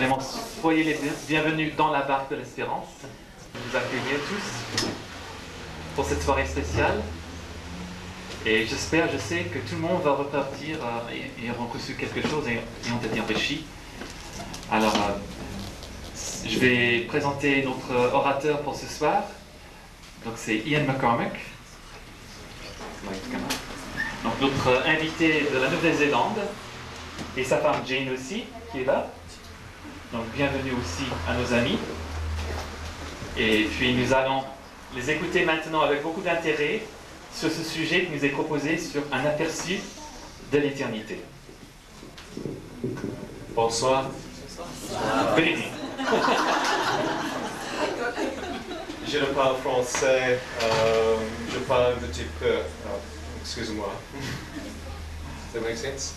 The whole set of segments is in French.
Vraiment, soyez les bienvenus dans la barque de l'espérance. Vous accueillez tous pour cette soirée spéciale. Et je sais que tout le monde va repartir et auront reçu quelque chose et ont été enrichis. Alors, je vais présenter notre orateur pour ce soir. Donc c'est Ian McCormack. Donc notre invité de la Nouvelle-Zélande et sa femme Jane aussi qui est là. Donc bienvenue aussi à nos amis. Et puis nous allons les écouter maintenant avec beaucoup d'intérêt sur ce sujet qui nous est proposé sur un aperçu de l'éternité. Bonsoir. Good evening. Je ne parle français, je parle un petit peu. Excusez-moi. Does that make sense?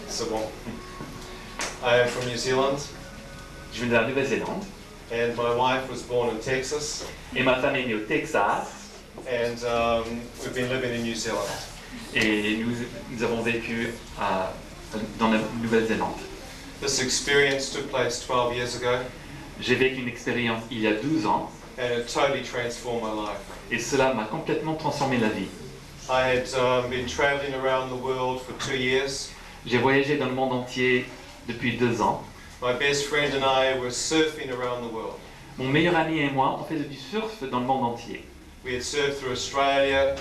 C'est bon. I am from New Zealand. Je viens de la Nouvelle-Zélande. And my wife was born in Texas. Et ma femme est née au Texas. And we've been living in New Zealand. Et nous avons vécu dans la Nouvelle-Zélande. This experience took place 12 years ago. J'ai vécu une expérience il y a 12 ans. And it totally transformed my life. Et cela m'a complètement transformé la vie. I had been traveling around the world for 2 years. J'ai voyagé dans le monde entier depuis 2 ans. My best friend and I were surfing around the world. Mon meilleur ami et moi, on faisait du surf dans le monde entier. We had surfed through Australia,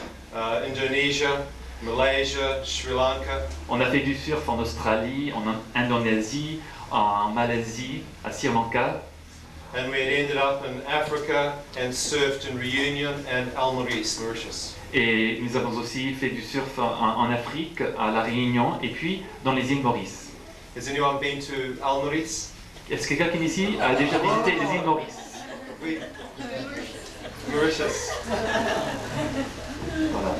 Indonesia, Malaysia, Sri Lanka. On a fait du surf en Australie, en Indonésie, en Malaisie, à Sri Lanka. And we had ended up in Africa and surfed in Reunion and Mauritius, Mauritius. Et nous avons aussi fait du surf en Afrique, à La Réunion, et puis dans les îles Maurice. Has anyone been to Mauritius? Est-ce que quelqu'un ici a déjà visité les îles Maurice? Oui. Mauritius. Voilà.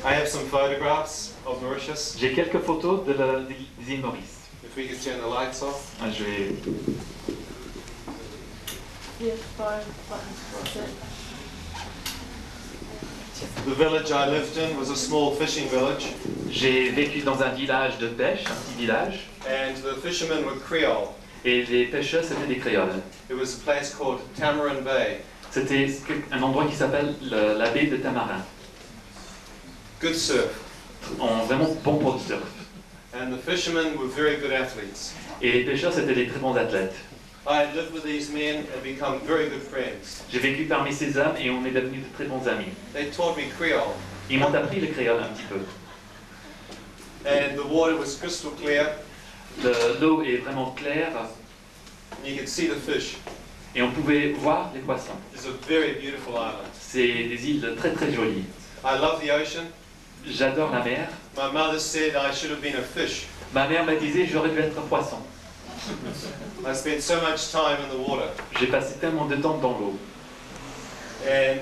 I have some photographs of Mauritius. J'ai quelques photos des îles Maurice. If we could turn the lights off. Je vais... The village I lived in was a small fishing village. J'ai vécu dans un village de pêche, un petit village. And the fishermen were Creole. Et les pêcheurs, c'était des créoles. It was a place called Tamarin Bay. C'était un endroit qui s'appelle la baie de Tamarin. Good surf. Vraiment bon pour le surf. And the fishermen were very good athletes. Et les pêcheurs, c'était des très bons athlètes. I had lived with these men and become very good friends. J'ai vécu parmi ces hommes et on est devenus de très bons amis. They taught me Creole. Ils m'ont appris le créole un petit peu. And the water was crystal clear. L'eau est vraiment claire You could see the fish. et on pouvait voir les poissons. It's a very beautiful island. C'est des îles très très jolies. I love the ocean. J'adore la mer. My mother said I should have been a fish. Ma mère me disait j'aurais dû être un poisson. I spent so much time in the water. J'ai passé tellement de temps dans l'eau. And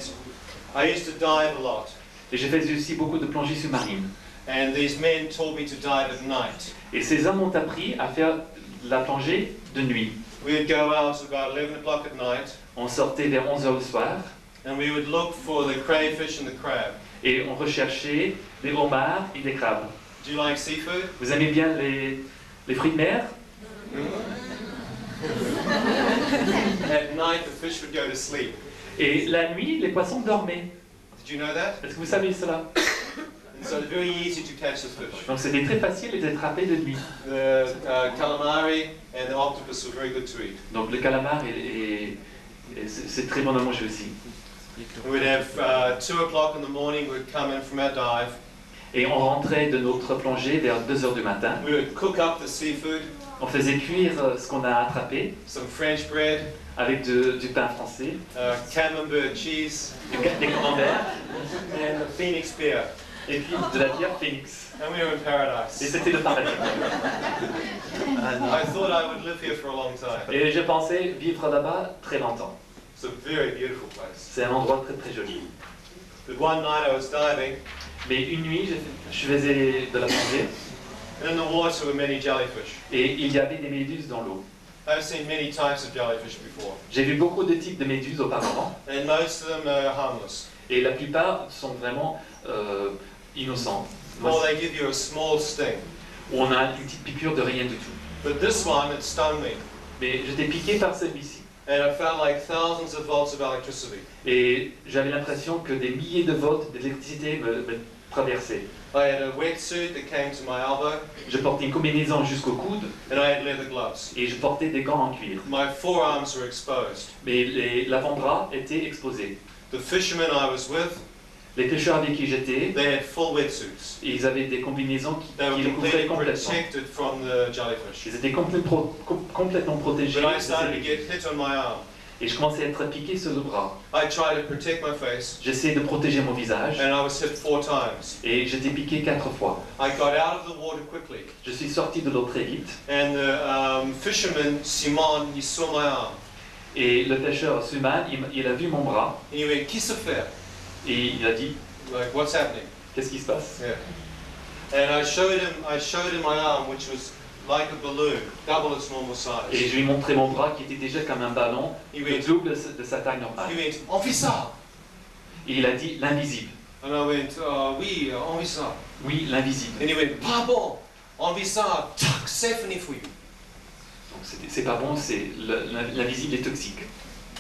I used to dive a lot. Et j'ai fait aussi beaucoup de plongée sous-marine. And these men taught me to dive at night. Et ces hommes m'ont appris à faire de la plongée de nuit. We would go out about 11 o'clock at night. On sortait vers 11 h le soir And we would look for the crayfish and the crab. et on recherchait des homards et des crabes. Do you like seafood? Vous aimez bien les fruits de mer? At night the fish would go to sleep. Et la nuit, les poissons dormaient. Did you know that? Est-ce que vous savez cela? And so it's very easy to catch the fish. Donc c'était très facile de les attraper de nuit. The calamari and the octopus were very good to eat. Donc le calamar, c'est très bon à manger aussi. We'd have 2 o'clock in the morning, we'd come in from our dive. Et on rentrait de notre plongée vers 2 h du matin. We would cook up the seafood, On faisait cuire ce qu'on a attrapé some French bread, avec du pain français, camembert cheese, des camemberts and the Phoenix beer. et puis de la bière Phoenix. And we were in Et paradise. c'était le paradis. I thought I would live here for a long time. Et je pensais vivre là-bas très longtemps. It's a very beautiful place. C'est un endroit très très joli. But one night I was diving, Mais une nuit, je faisais de la plongée and in the water were many jellyfish. et il y avait des méduses dans l'eau. I've seen many types of jellyfish before, J'ai vu beaucoup de types de méduses auparavant and most of them are harmless. et la plupart sont vraiment innocents. Or they give you a small sting. Où on a une petite piqûre de rien du tout. But this one, it stunned me. Mais j'étais piqué par celui-ci. And I felt like thousands of volts of electricity. Et j'avais l'impression que des milliers de volts d'électricité me traversaient. I had a wetsuit that came to my elbow, Je portais une combinaison jusqu'au coude and I had leather gloves. et je portais des gants en cuir. My forearms were exposed. Mais l'avant-bras était exposé. The fishermen I was with, Les pêcheurs avec qui j'étais, they had full wetsuits. ils avaient des combinaisons They were qui les couvraient completely complètement. protected from the jellyfish. Ils étaient complètement protégés. But I de started to ces- get hit on my arm. Et je commençais à être piqué sur le bras. I tried to protect my face, J'essayais de protéger mon visage and I was hit 4 times. et j'étais piqué 4 fois. I got out of the water quickly, Je suis sorti de l'eau très vite and the fisherman, Simon, he saw my arm, et le pêcheur Suman, il a vu mon bras and he went, "Qu'est-ce que fait?" et il a dit Like, what's happening? qu'est-ce qui se passe? Yeah. And I showed him my arm, which was like a balloon, double its normal Et size. je lui ai montré mon bras qui était déjà comme un ballon, He le went, double de sa taille normale. he went, "On fait ça." Et il a dit l'invisible. And I went, "Oui, on fait ça." Oui, l'invisible. And he went, "Pardon, on fait ça. Tac, c'est fini for you." Donc c'est pas bon, l'invisible est toxique.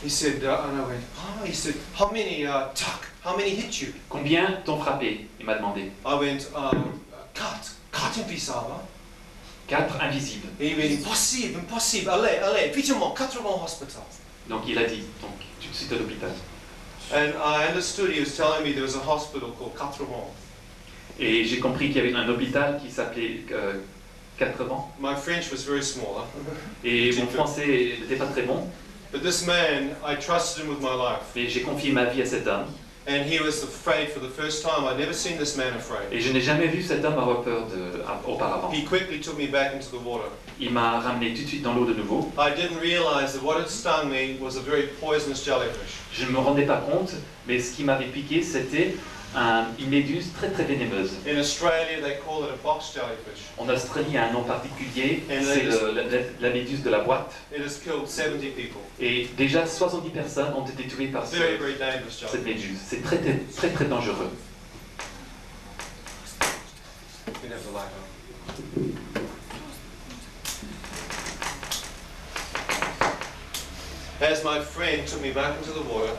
He said, and I went, "Oh." He said, "How many, tac, how many hit you?" Combien t'ont frappé? Il m'a demandé. I went, "Quatre, on fait ça, hein?" 4 invisibles. Et il m'a dit, impossible, impossible, allez, vite, 80 hospital. Donc il a dit, donc tout de suite à l'hôpital. And I understood he was telling me there was a hospital called 80. Et j'ai compris qu'il y avait un hôpital qui s'appelait 80. My French was very small, huh? Et mon français n'était pas très bon. But this man, I trusted him with my life. Mais j'ai confié ma vie à cet homme. And he was afraid for the first time. I'd never seen this man afraid. Et je n'ai jamais vu cet homme avoir peur auparavant. He quickly took me back into the water. Il m'a ramené tout de suite dans l'eau de nouveau. I didn't realize that what had stung me was a very poisonous jellyfish. Je ne me rendais pas compte, mais ce qui m'avait piqué, c'était une méduse très très vénéneuse. In Australia, they call it a box jellyfish. En Australie, il y a un nom particulier, Et c'est la méduse de la boîte. It has killed 70 people. Et déjà 70 personnes ont été tuées par Very, very dangerous cette jellyfish. méduse. C'est très très très très dangereux. You can have the light on. As my friend took me back into the water,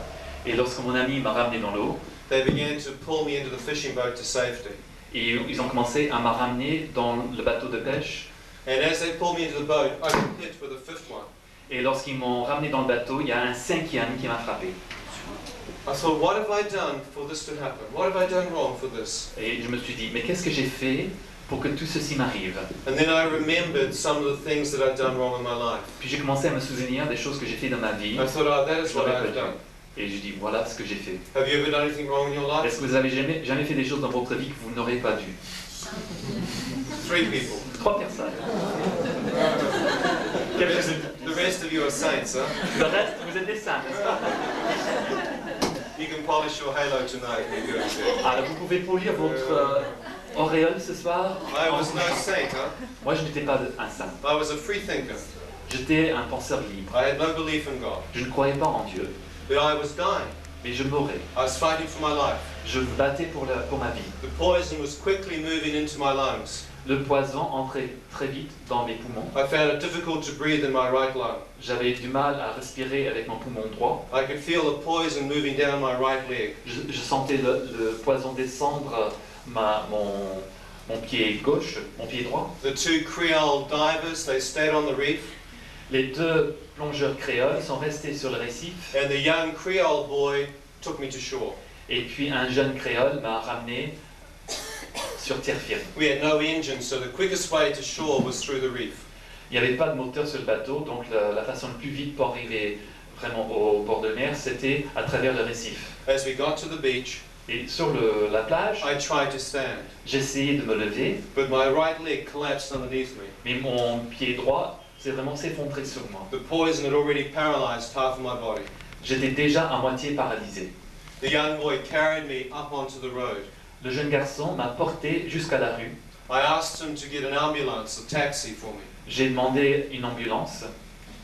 Et lorsque mon ami m'a ramené dans l'eau, they began to pull me into the fishing boat to safety. et ils ont commencé à me ramener dans le bateau de pêche. And as they pulled me into the boat, I got hit with a fifth one. Et lorsqu'ils m'ont ramené dans le bateau, il y a un 5e qui m'a frappé. I thought, what have I done for this to happen? What have I done wrong for this? Et je me suis dit, mais qu'est-ce que j'ai fait pour que tout ceci m'arrive? And then I remembered some of the things that I'd done wrong in my life. Puis j'ai commencé à me souvenir des choses que j'ai fait dans ma vie. I thought, oh, that is Je what l'aurais I've pas done. dû. Et je dis, voilà ce que j'ai fait. Have you ever done anything wrong in your life? Est-ce que vous avez jamais fait des choses dans votre vie que vous n'aurez pas dû? 3 people. 3 personnes. The rest of you are saints, huh? Le reste, vous êtes des saints, n'est-ce pas? You can polish your halo tonight. You're good. Alors vous pouvez polir votre auréole ce soir. I was no saint, huh? Moi je n'étais pas un saint. I was a free thinker. J'étais un penseur libre. I had no belief in God. Je ne croyais pas en Dieu. But I was dying. Mais je mourais. I was fighting for my life. Je me battais pour ma vie. The poison was quickly moving into my lungs. Le poison entrait très vite dans mes poumons. I found it difficult to breathe in my right lung. J'avais du mal à respirer avec mon poumon droit. I could feel the poison moving down my right leg. Je sentais le poison descendre mon pied gauche, mon pied droit. The 2 Creole divers, they stayed on the reef, Les 2 plongeurs créoles sont restés sur le récif. and the young Creole boy took me to shore. Et puis un jeune créole m'a ramené sur terre firme. We had no engine, so the quickest way to shore was through the reef. Il n'y avait pas de moteur sur le bateau, donc la façon la plus vite pour arriver vraiment au bord de mer, c'était à travers le récif. As we got to the beach, Et sur la plage, I tried to stand, j'essayais de me lever, but my right leg collapsed underneath me. mais mon pied droit s'est vraiment s'effondré sur moi. The poison had already paralyzed half of my body. J'étais déjà à moitié paralysé. The young boy carried me up onto the road. Le jeune garçon m'a porté jusqu'à la rue. I asked him to get an ambulance, a taxi for me. J'ai demandé une ambulance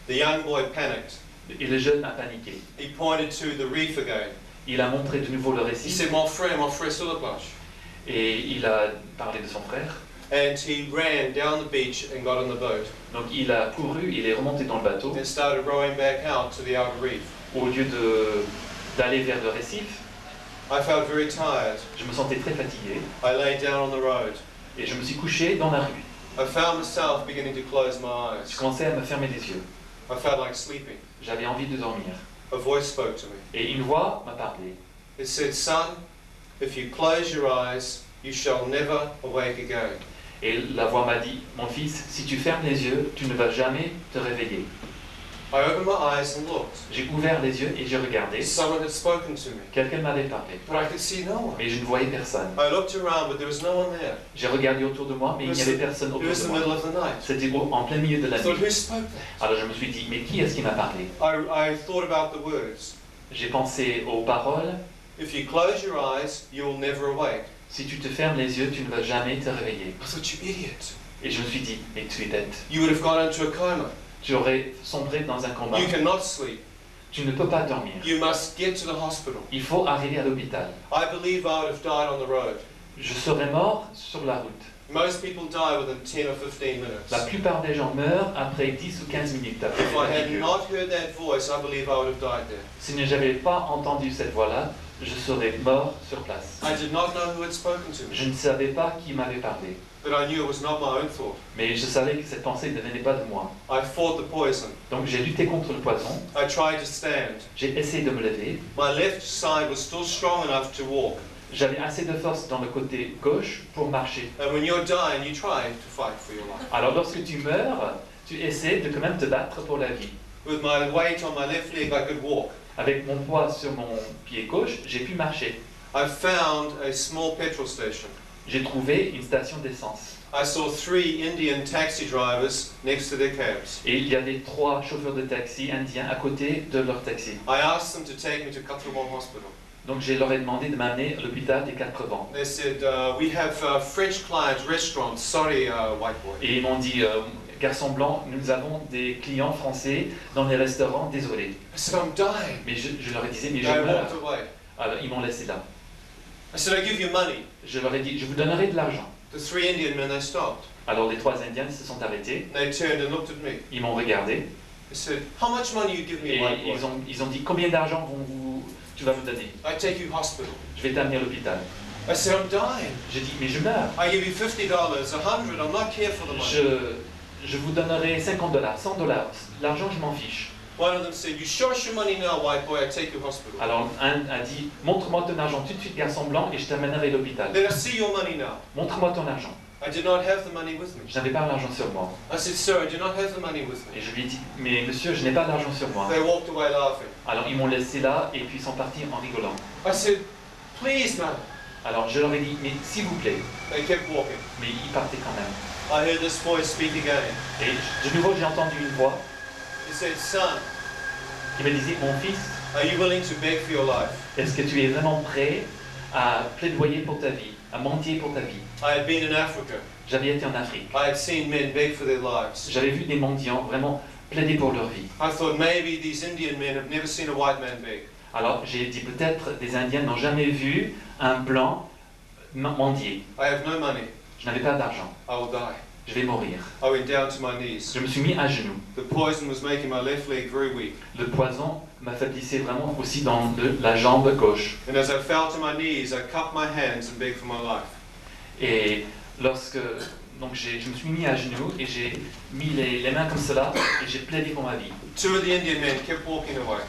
The young boy panicked. et le jeune a paniqué. He pointed to the reef again. Il a montré de nouveau le He récif said, mon frère sur la plage. et il a parlé de son frère. And he ran down the beach and got on the boat Donc il a couru, il est remonté dans le bateau. and started rowing back out to the outer reef. Au lieu d'aller vers le récif, I felt very tired. je me sentais très fatigué I lay down on the road. et je me suis couché dans la rue. I found myself beginning to close my Je eyes. commençais à me fermer les yeux. I felt like sleeping. J'avais envie de dormir. A voice spoke to me. Et une voix m'a parlé. It said, "Son, if you close your eyes, you shall never awake again." Et la voix m'a dit, mon fils, si tu fermes les yeux, tu ne vas jamais te réveiller. I opened my eyes and looked. J'ai ouvert les yeux et j'ai regardé. Someone had spoken to me, Quelqu'un m'avait parlé. but I could see no one. Mais je ne voyais personne. I looked around, but there was no one there. J'ai regardé autour de moi, mais il n'y avait personne It autour was de the moi. middle of the night. C'était en plein milieu de la I thought, nuit. who spoke that? Alors je me suis dit, mais qui est-ce qui m'a parlé? I thought about the words. J'ai pensé aux paroles. If you close your eyes, you will never awake. Si tu te fermes les yeux, tu ne vas jamais te réveiller. I thought, you idiot. Et je me suis dit, mais tu es bête. You would have gone into a coma. Tu aurais sombré dans un combat. You cannot sleep. Tu ne peux pas dormir. You must get to the hospital. Il faut arriver à l'hôpital. I believe I would have died on the road. Je serais mort sur la route. Most people die within 10 or 15 minutes. La plupart des gens meurent après 10 ou 15 minutes après If I la had figure. not heard that voice, I believe I would have died there. Si je n'avais pas entendu cette voix-là, je serais mort sur place. I did not know who had spoken to me, Je ne savais pas qui m'avait parlé, but I knew it was not my own thought. mais je savais que cette pensée ne venait pas de moi. I fought the poison. Donc j'ai lutté contre le poison, I tried to stand. j'ai essayé de me lever, My left side was still strong enough to walk. j'avais assez de force dans le côté gauche pour marcher. And when you're dying, you try to fight for your life. Alors lorsque tu meurs, tu essaies de quand même te battre pour la vie. With my weight on my left leg, I could walk. Avec mon poids sur mon pied gauche, j'ai pu marcher. I found a small petrol station. J'ai trouvé une station d'essence. I saw 3 Indian taxi drivers next to their cabs. Et il y avait 3 chauffeurs de taxi indiens à côté de leur taxi. I asked them to take me to Kathrawong Hospital. Donc je leur ai demandé de m'amener à l'hôpital des 4 vents. They said, we have French clients, restaurants. Sorry, white boy. Et ils m'ont dit, garçon blanc, nous avons des clients français dans les restaurants, désolé. I said, I'm dying. Mais je leur ai dit, mais je They meurs. walked away. Alors ils m'ont laissé là. I said, I give you money. Je leur ai dit, je vous donnerai de l'argent. The 3 Indian men, they stopped. Alors les 3 Indiens se sont arrêtés, They turned and looked at me. ils m'ont regardé They said, how much money you give me, et white boy? ils ont dit, combien d'argent tu vas me donner? I take you hospital. Je vais t'amener à l'hôpital. I said, I'm dying. J'ai dit, mais je meurs. I give you $50, 100. I'm not care for the money. Je vous donnerai 50 dollars, 100 dollars. L'argent, je m'en fiche. One of them said, you show us your money now, white boy. I take you hospital. Alors un a dit, montre-moi ton argent tout de suite, garçon blanc, et je t'amènerai à l'hôpital. Then I see your money now. Montre-moi ton argent. I did not have the money with me. Je n'avais pas l'argent sur moi. I said, sir, I do not have the money with Et me. je lui ai dit, mais monsieur, je n'ai pas d'argent sur moi. They walked away laughing. Alors ils m'ont laissé là, et puis ils sont partis en rigolant. I said, please, man. Alors je leur ai dit, mais s'il vous plaît. They kept walking. Mais ils partaient quand même. I heard this voice speak again. Et de nouveau, j'ai entendu une voix He said, son, qui me disait, mon fils, are you willing to beg for your life? est-ce que tu es vraiment prêt à plaidoyer pour ta vie, à mendier pour ta vie? I had been in Africa. J'avais été en Afrique. I had seen men beg for their lives. J'avais vu des mendiants vraiment plaider pour leur vie. I thought maybe these Indian men have never seen a white man beg. Alors j'ai dit, peut-être des Indiens n'ont jamais vu un blanc mendier. I have no money. Je n'avais pas d'argent. I will die. Je vais mourir. I went down to my knees. Je me suis mis à genoux. The poison was making my left leg very weak. Le poison m'affaiblissait vraiment aussi dans la jambe gauche. And as I fell to my knees, I cupped my hands and begged for my life. Et lorsque je me suis mis à genoux et j'ai mis les mains comme cela et j'ai plaidé pour ma vie. 2 of the Indian men kept walking away.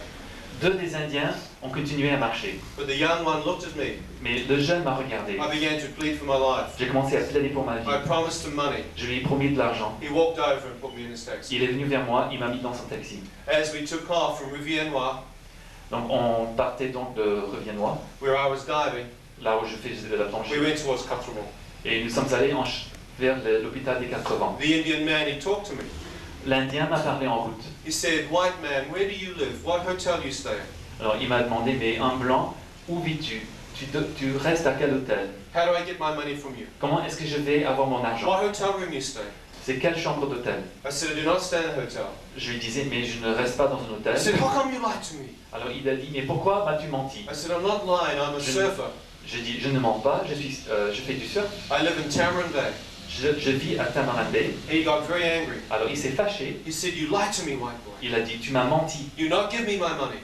2 des Indiens ont continué à marcher. But the young one looked at me. Mais le jeune m'a regardé. I began to plead for my life. J'ai commencé à plaider pour ma vie. I promised him money. Je lui ai promis de l'argent. He walked over and put me in his taxi. Il est venu vers moi, il m'a mis dans son taxi. As we took off from Rivière-Noire, Donc on partait donc de Reviennois, where I was diving, là où je faisais de la we plongée. went towards Kathrawong. Et nous sommes allés vers l'hôpital des 4 vents. The Indian man, he talked to me. L'Indien m'a parlé en route. He said, white man, where do you live? What hotel you stay at? Alors il m'a demandé, mais un blanc, où vis-tu? Tu restes à quel hôtel? How do I get my money from you? Comment est-ce que je vais avoir mon argent? What hotel room you stay? C'est quelle chambre d'hôtel? I said, I do not stay in a hotel. Je lui disais, mais je ne reste pas dans un I hôtel. said, how come you lied to me? Alors il a dit, mais pourquoi m'as-tu menti? I said, I'm not lying, I'm a surfer. J'ai dit, je ne mens pas, je fais du surf. I live in Tamarin Bay. je vis à Tamarin Bay. He got very angry. Alors il s'est fâché. He said, "You lied to me, white boy. Il a dit, tu m'as menti. You not give me my money.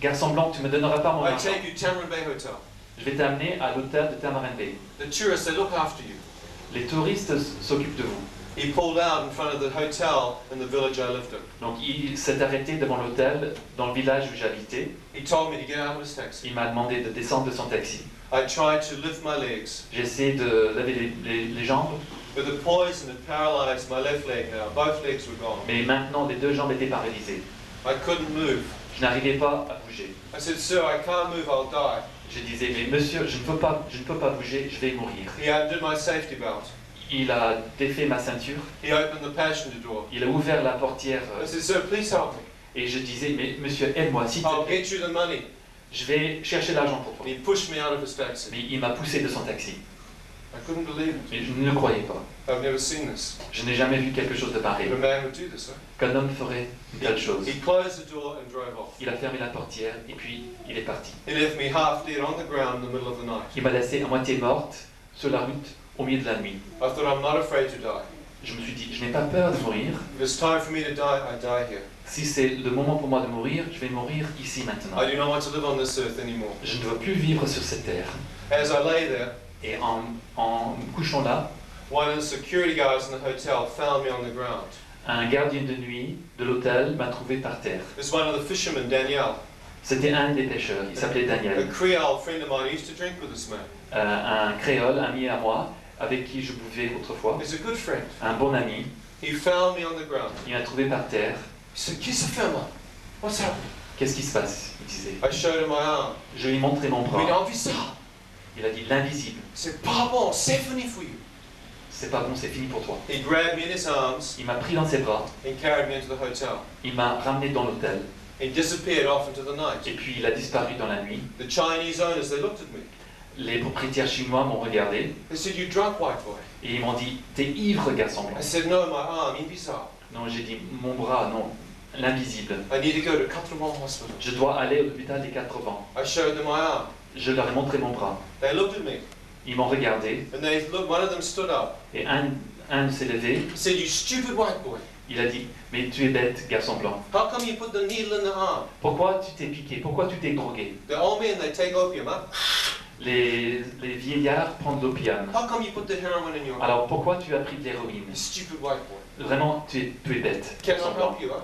Garçon blanc, tu me donneras pas mon I argent. take you to Tamarin Bay Hotel. Je vais t'amener à l'hôtel de Tamarin Bay. The tourists, they look after you." Les touristes s'occupent de vous. He pulled out in front of the hotel in the village I lived in. Donc il s'est arrêté devant l'hôtel dans le village où j'habitais. He told me to get out of his taxi. Il m'a demandé de descendre de son taxi. I tried to lift my legs, J'ai essayé de lever les jambes, but the poison had paralyzed my left leg now. Both legs were gone. mais maintenant les deux jambes étaient paralysées. I couldn't move. Je n'arrivais pas à bouger. I said, "Sir, I can't move, I'll die." Je disais, mais monsieur, je ne peux pas bouger, je vais mourir. He undid my safety belt. Il a défait ma ceinture, He opened the passenger door. il a ouvert la portière I said, "Sir, please help me. et je disais, mais monsieur, aide-moi, s'il te I'll plaît. get you the money." Je vais chercher l'argent pour And toi. he pushed me out of his taxi. Mais il m'a poussé de son taxi. I couldn't believe it. Et je ne le croyais pas. I've never seen this. Je n'ai jamais vu quelque chose de pareil. But a man would do this, huh? Qu'un homme ferait une telle chose. He closed the door and drove off. Il a fermé la portière et puis il est parti. He left me half dead on the ground in the middle of the night. Il m'a laissé à moitié morte sur la route au milieu de la nuit. I thought, I'm not afraid to die. Je me suis dit, je n'ai pas peur de mourir. If it's time for me to die, I die here. Si c'est le moment pour moi de mourir, je vais mourir ici maintenant. I do not want to live on this earth anymore. Je ne veux plus vivre sur cette terre. As I lay there, Et en me couchant là, one of the security guards in the hotel found me on the ground. un gardien de nuit de l'hôtel m'a trouvé par terre. It's one of the fishermen, Daniel. C'était un des pêcheurs, il s'appelait A Daniel. Creole friend of mine. I used to drink with this man. Un créole, ami à moi, avec qui je buvais autrefois. He's a good friend. Un bon ami. He found me on the ground. Il m'a trouvé par terre. He said, "Qu'est-ce que fait là? What's happening?" Qu'est-ce qui se passe? Il disait. I showed him my arm. Je lui ai montré mon Mais bras. invisible. Il a dit l'invisible. C'est pas bon, c'est fini for you. C'est pas bon, c'est fini pour toi. He grabbed me in his arms Il m'a pris dans ses bras. and carried me into the hotel. Il m'a ramené dans l'hôtel. He disappeared off into the night. Et puis il a disparu dans la nuit. The Chinese owners, they looked at me. Les propriétaires chinois m'ont regardé They said, "You drunk, white boy?" et ils m'ont dit t'es ivre, garçon blanc. I said, "No, my arm, invisible. Non, j'ai dit mon bras, non, l'invisible. I need to go to Katromon Hospital." Je dois aller au l'hôpital des 4 vents. I showed them my arm. Je leur ai montré mon bras. They looked at me, Ils m'ont regardé and they looked. One of them stood up. et un s'est levé. He said, "You stupid white boy. Il a dit mais tu es bête, garçon blanc. How come you put the needle in the arm? Pourquoi tu t'es piqué? Pourquoi tu t'es drogué? The old men, they take opium, huh? Les vieillards prennent de l'opium. How come you put the heroin in your arm? Alors pourquoi tu as pris de l'héroïne? You stupid white boy. Vraiment, tu es bête, Can garçon I blanc. help you, huh?"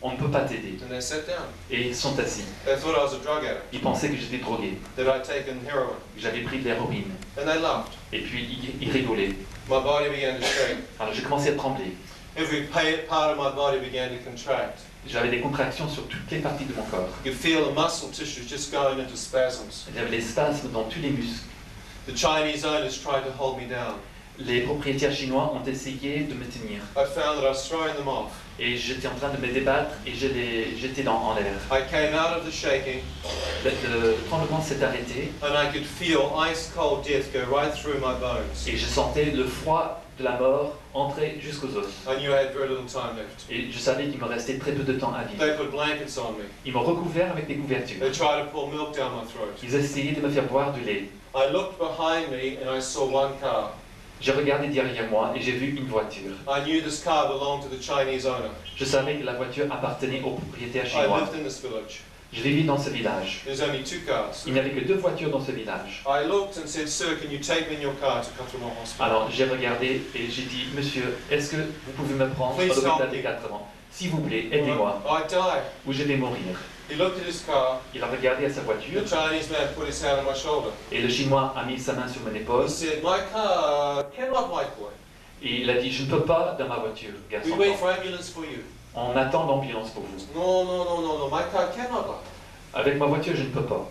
On ne peut pas t'aider. And they sat down. Et ils sont assis. They thought I was a drug addict, Ils pensaient que j'étais drogué, that I'd taken heroin. que j'avais pris de l'héroïne. And they laughed. Et puis ils rigolaient. My body began to shake. Alors j'ai commencé à trembler. Every part of my body began to contract. J'avais des contractions sur toutes les parties de mon corps. You could feel the muscle tissues just going into spasms. J'avais des spasmes dans tous les muscles. The Chinese owners tried to hold me down. Les propriétaires chinois ont essayé de me tenir. I found that I was throwing them off. Et j'étais en train de me débattre et j'étais en l'air. I came out of the shaking, Le tremblement s'est arrêté and I could feel ice cold death go right through my bones. et je sentais le froid de la mort entrer jusqu'aux os. I knew I had very little time left. Et je savais qu'il me restait très peu de temps à vivre. They put blankets on me. Ils m'ont recouvert avec des couvertures. They tried to pour milk down my throat. Ils essayaient de me faire boire du lait. I looked behind me and I saw one car. J'ai regardé derrière moi et j'ai vu une voiture. I knew this car belonged to the Chinese owner. Je savais que la voiture appartenait au propriétaire I chinois. lived in this village. Je vivais dans ce village. There's only 2 cars. Il n'y avait que 2 voitures dans ce village. I looked and said, "Sir, can you take me in your car to Katromon Hospital?" Alors j'ai regardé et j'ai dit, monsieur, est-ce que vous pouvez me prendre à Please l'hôpital help des me. 4 ans? S'il vous plaît, aidez-moi, I died. ou je vais mourir. He looked at his car. Il a regardé à sa The voiture Chinese man put his hand on my shoulder. et le Chinois a mis sa main sur mon épaule He said, "My car cannot, white boy. et il a dit, je ne peux pas dans ma voiture, garçon We wait blanc. for ambulance for you." On attend l'ambulance pour vous. No, no, no, no, no. My car cannot. Avec ma voiture, je ne peux pas.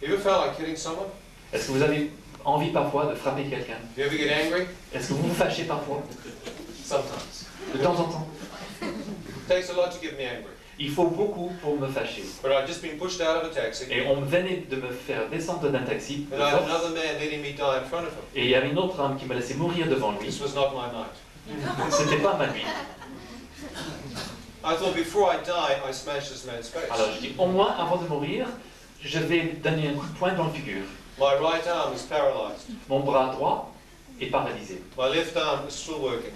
You ever felt like hitting someone? Est-ce que vous avez envie parfois de frapper quelqu'un? You ever get angry? Est-ce que vous vous fâchez parfois? Sometimes. De temps en temps. It takes a lot to get me angry. Il faut beaucoup pour me fâcher. But I'd just been pushed out of a taxi, Et on venait de me faire descendre d'un taxi. de and I had force, another man letting me die in front of him. Et il y avait une autre homme qui me laissait mourir devant lui. This was not my night. C'était pas ma nuit. I thought before I die, I smash this man's face. Alors je dis, au moins avant de mourir, je vais donner un coup de poing dans le figure. My right arm is paralyzed. Mon bras droit est paralysé. My left arm is still working.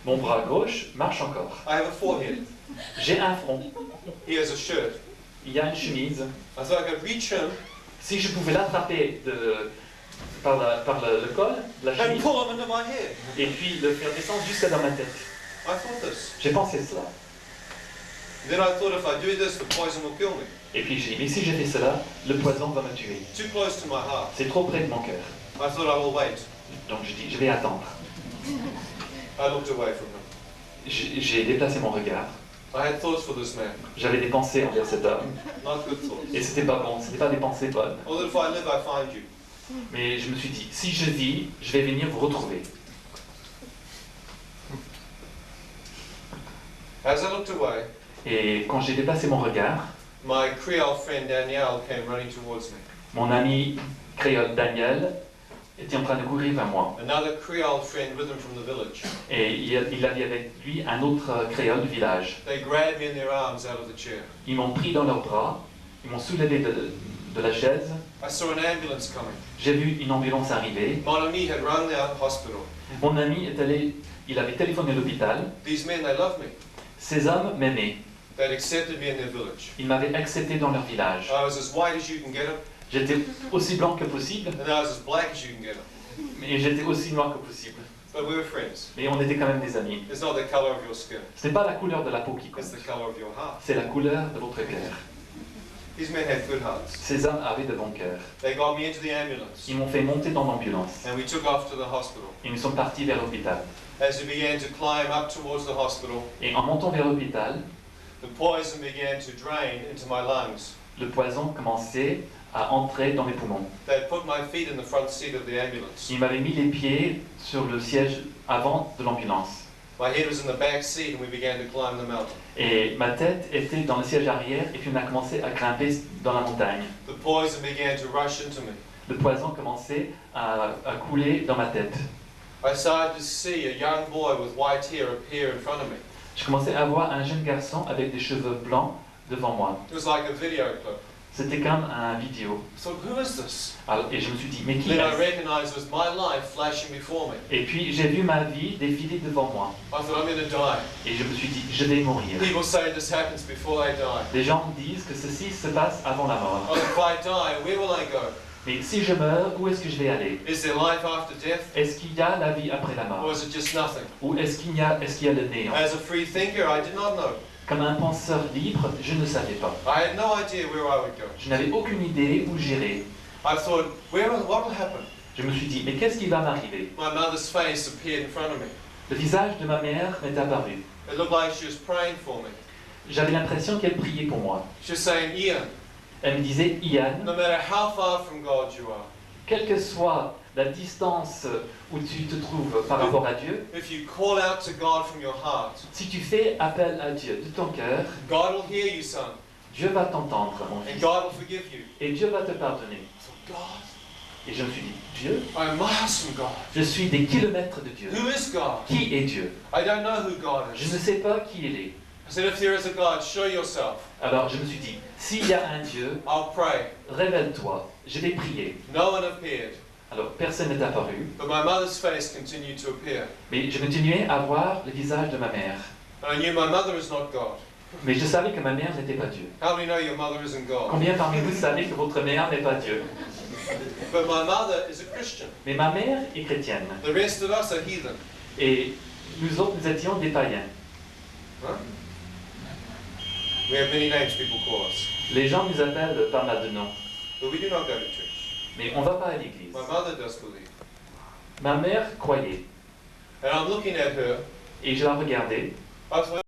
Mon bras gauche marche encore. I have a forehead. J'ai un front. He has a shirt. Il y a une chemise. I thought I could reach him Si je pouvais l'attraper par le col de la and chemise pull him into my head. et puis le faire descendre jusqu'à dans ma tête. I thought this. J'ai pensé cela. Then I thought if I do this, the poison will kill me. Et puis j'ai dit, mais si je fais cela, le poison va me tuer. Too close to my heart. C'est trop près de mon cœur. I thought I will wait. Donc je dis, je vais attendre. I looked away from him. J'ai déplacé mon regard. I had thoughts for this man. J'avais des pensées envers cet homme. Not good thoughts. Et c'était pas bon, c'était pas des pensées bonnes. Or that if I live, I find you. Mais je me suis dit, si je vis, je vais venir vous retrouver. As I looked away, Et quand j'ai déplacé mon regard, my Creole friend Danielle came running towards me. mon ami créole Daniel était en train de courir vers moi. Another Creole friend with him from the village. Et il avait avec lui un autre créole du village. They grabbed me in their arms out of the chair. Ils m'ont pris dans leurs bras, ils m'ont soulevé de la chaise. I saw an ambulance coming. J'ai vu une ambulance arriver. Mon ami had run the hospital. Mon ami est allé, il avait téléphoné à l'hôpital. These men, they loved me. Ces hommes m'aimaient. They'd accepted me in their village. Ils m'avaient accepté dans leur village. I was as white as you can get them, J'étais aussi blanc que possible, and I was as black as you can get them. mais j'étais aussi noir que possible. But we were friends. Mais on était quand même des amis. It's not the color of your skin, Ce n'est pas la couleur de la peau qui compte, it's the color of your heart. c'est la couleur de votre cœur. These men had good hearts. Ces hommes avaient de bons cœurs. They got me into the ambulance, Ils m'ont fait monter dans l'ambulance. and we took off to the hospital. Et nous sommes partis vers l'hôpital. As we began to climb up towards the hospital, Et en montant vers l'hôpital, the poison began to drain into my lungs. le poison commençait à entrer dans mes poumons. They had put my feet in the front seat of the ambulance. Il m'avait mis les pieds sur le siège avant de l'ambulance. My head was in the back seat, and we began to climb the mountain. Et ma tête était dans le siège arrière et puis on a commencé à grimper dans la montagne. The poison began to rush into me. Le poison commençait à couler dans ma tête. I started to see a young boy with white hair appear in front of me. Je commençais à voir un jeune garçon avec des cheveux blancs devant moi. It was like a video clip. C'était comme un vidéo. I thought, who is this? Et je me suis dit, mais qui Then I est-ce? recognized it was my life flashing before me. Et puis j'ai vu ma vie défiler devant moi. I thought, I'm going to die. Et je me suis dit, je vais mourir. People say this happens before they die. Les gens me disent que ceci se passe avant la mort. Oh, if I die, where will I go? Mais si je meurs, où est-ce que je vais aller? Is there life after death? Est-ce qu'il y a la vie après la Or mort? is it just nothing? Ou est-ce qu'il y a le néant? As a free thinker, I did not know. Comme un penseur libre, je ne savais pas. I had no idea where I would go. Je n'avais aucune idée où j'irais. I thought, what will happen? Je me suis dit, mais qu'est-ce qui va m'arriver? My mother's face appeared in front of me. Le visage de ma mère m'est apparu. It looked like she was praying for me. J'avais l'impression qu'elle priait pour moi. She was saying, Ian, Elle me disait, Ian, no matter how far from God you are, quelle que soit la distance où tu te trouves par rapport à Dieu, if you call out to God from your heart, si tu fais appel à Dieu de ton cœur, God will hear you, son, Dieu va t'entendre, mon and fils, God will forgive you. et Dieu va te pardonner. I thought, God, Et je me suis dit, Dieu, I'm miles from God. je suis des kilomètres de Dieu. Who is God? Qui est Dieu? I don't know who God Je ne is. sais pas qui il est. I said, if there is a God, show yourself. Alors je me suis dit, s'il y a un Dieu, I'll pray. révèle-toi, je vais prier. No one appeared, Alors personne n'est apparu, but my mother's face continued to appear. mais je continuais à voir le visage de ma mère. And I knew my mother is not God. Mais je savais que ma mère n'était pas Dieu. How many know your mother isn't God? Combien parmi vous savez que votre mère n'est pas Dieu? But my mother is a Christian. Mais ma mère est chrétienne. The rest of us are heathen. Et nous autres, nous étions des païens. Huh? We have many names people call us. Les gens nous appellent pas mal de noms. But we do not go to church. Mais on ne va pas à l'église. My mother does believe. Ma mère croyait. And I'm looking at her. Et je la regardais. I thought,